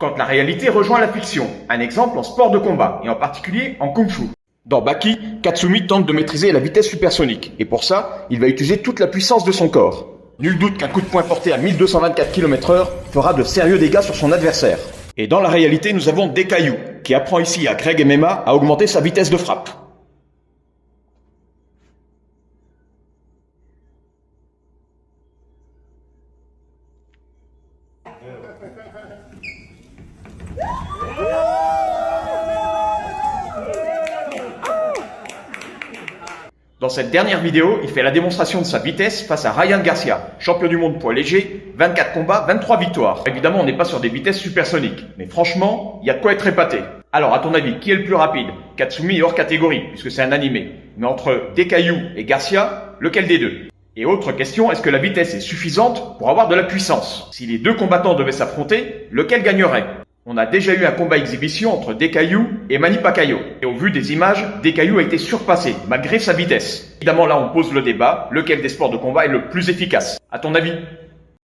quand la réalité rejoint la fiction. Un exemple en sport de combat, et en particulier en kung-fu. Dans Baki, Katsumi tente de maîtriser la vitesse supersonique, et pour ça, il va utiliser toute la puissance de son corps. Nul doute qu'un coup de poing porté à 1224 km/h fera de sérieux dégâts sur son adversaire. Et dans la réalité, nous avons Dekayu, qui apprend ici à Greg MMA à augmenter sa vitesse de frappe. Dans cette dernière vidéo, il fait la démonstration de sa vitesse face à Ryan Garcia, champion du monde poids léger, 24 combats, 23 victoires. Évidemment, on n'est pas sur des vitesses supersoniques, mais franchement, il y a de quoi être épaté. Alors, à ton avis, qui est le plus rapide? Katsumi est hors catégorie, puisque c'est un animé. Mais entre Dekayu et Garcia, lequel des deux? Et autre question, est-ce que la vitesse est suffisante pour avoir de la puissance? Si les deux combattants devaient s'affronter, lequel gagnerait? On a déjà eu un combat exhibition entre Dekayu et Manny Pacquiao. Et au vu des images, Dekayu a été surpassé, malgré sa vitesse. Évidemment, là, on pose le débat, lequel des sports de combat est le plus efficace? À ton avis?